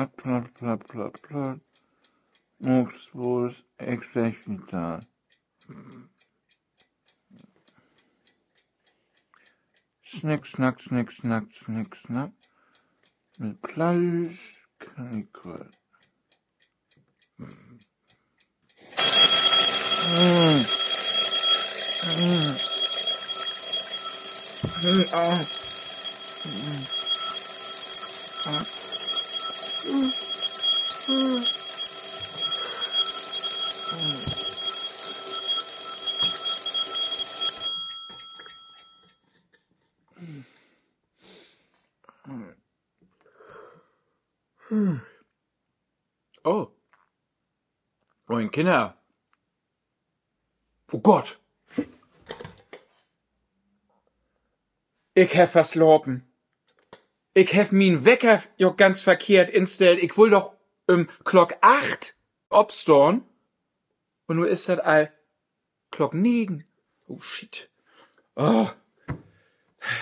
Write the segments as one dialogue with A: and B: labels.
A: platt, platt, platt, platt, platt. Obstwurst, Extrachital. Snack, snack, snack, snack, snack, snack. Mit Fleisch, Kanickel.
B: Oh. Moin Kinder. Oh Gott. Ich hef was lopen. Ich hef min Wecker jo ganz verkehrt instellt. Ich will doch Glock 8 obstorn. Und nur ist das all Glock 9. Oh shit. Oh.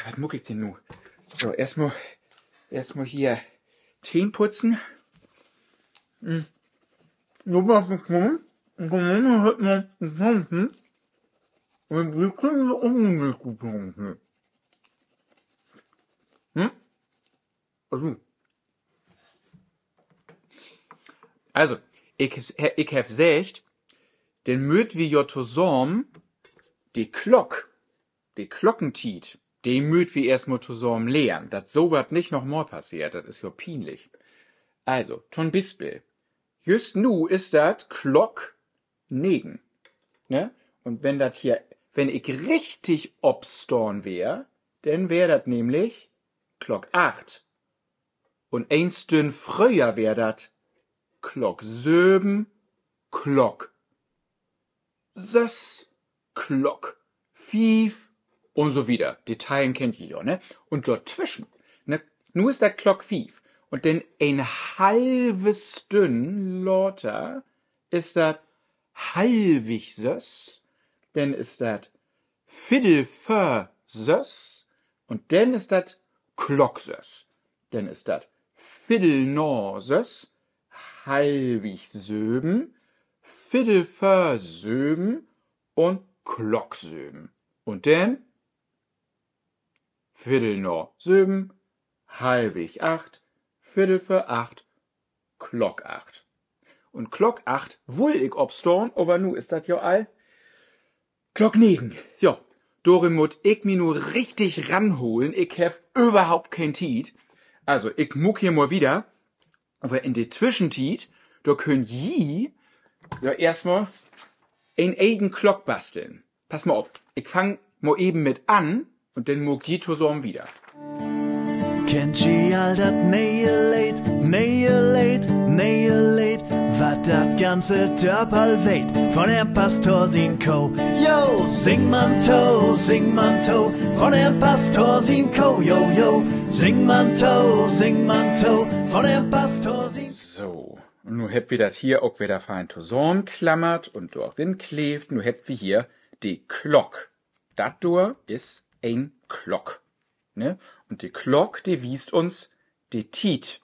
B: Was muck ich denn nu? So, erstmal hier Zähne putzen. Also, ich hef secht, den müd wie jo zusammen die Glockentiet, die müd wie erstmal zusammen lehren. Dat so wat nicht noch mal passiert, dat is jo peinlich. Also, ton Bispel. Just nu ist dat Glock 9. Ne? Und wenn ich richtig obstorn wär, dann wär dat nämlich Glock 8. Und ein Stünd früher wär dat Glock 7, Glock 6, Glock 5 und so wieder. Die Teilen kennt ihr ja, ne? Und dort zwischen, ne? Nu ist dat Glock 5. Und denn ein halbes Stünd lauter ist dat halbig sös, denn ist dat Viertel für sös und denn ist dat Glock sös. Denn ist dat Viertel no sös, halbig söben, Viertel für söben und Glock söben. Und denn Viertel no söben, halbig 8, Viertel für 8, Glock 8. Und Glock 8 will ich obstorn, aber nu ist dat jo all Glock 9. Jo, Dore mut ich mi nur richtig ranholen, ich hef überhaupt kein Tiet. Also, ich muck hier mal wieder, aber in de Zwischentiet, da könnt je ja erstmal ein eigen Glock basteln. Pass mal auf, ich fang mal eben mit an und dann muck die zusammen wieder.
C: Kennt ihr all dat neue Lied, wat dat ganze Dörperl weht, von der Pastor sin Co. Yo, sing man to, von der Pastor sin Co. Yo, yo, sing man to, von der Pastor sin Co.
B: So, und nu hebt wir dat hier auch wieder fein zusammenklammert und darin klebt, nu hebt wir hier die Glock. Dat dur is ein Glock. Ne? Und die Glock, die wiest uns die Tiet.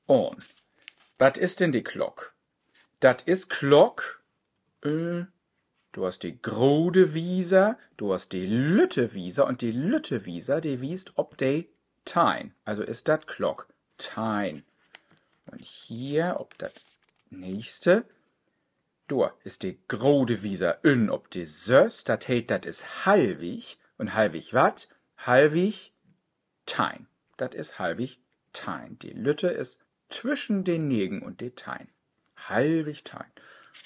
B: Und, was ist denn die Glock? Das ist Glock, du hast die grode Wieser, du hast die Lütte Wieser und die Lütte Wieser, die wiest ob de Tein. Also ist das Glock Tein. Und hier, ob das nächste, du ist die grode Wieser ob die Sös, das heißt, das ist halbig. Und halbig wat? Halbig Tein. Das ist halbig Tein. Die Lütte ist zwischen den Negen und den Tein. Halbig Tein.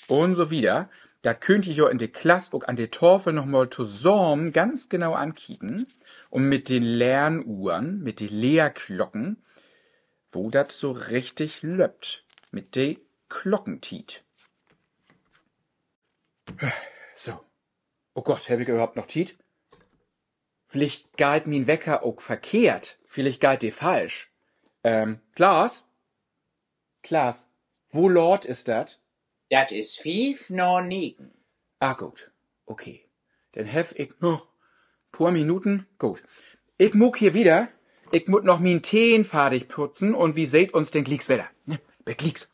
B: Und so wieder. Da könnt ihr ja in der Klasse auch an der Tafel nochmal zusammen ganz genau ankicken. Und mit den Lernuhren, mit den Lehrglocken, wo das so richtig löppt. Mit der Glockentiet. So. Oh Gott, hab ich überhaupt noch Tiet? Vielleicht galt mein Wecker auch verkehrt. Vielleicht galt der falsch. Klaas, wo Lord ist dat?
D: Dat is 5 no 9.
B: Ah, gut. Okay. Dann hef ich noch paar Minuten. Gut. Ich muck hier wieder Ich muss noch min Teen fertig putzen und wie seht uns den Glieks wieder. Ne? Beklieks.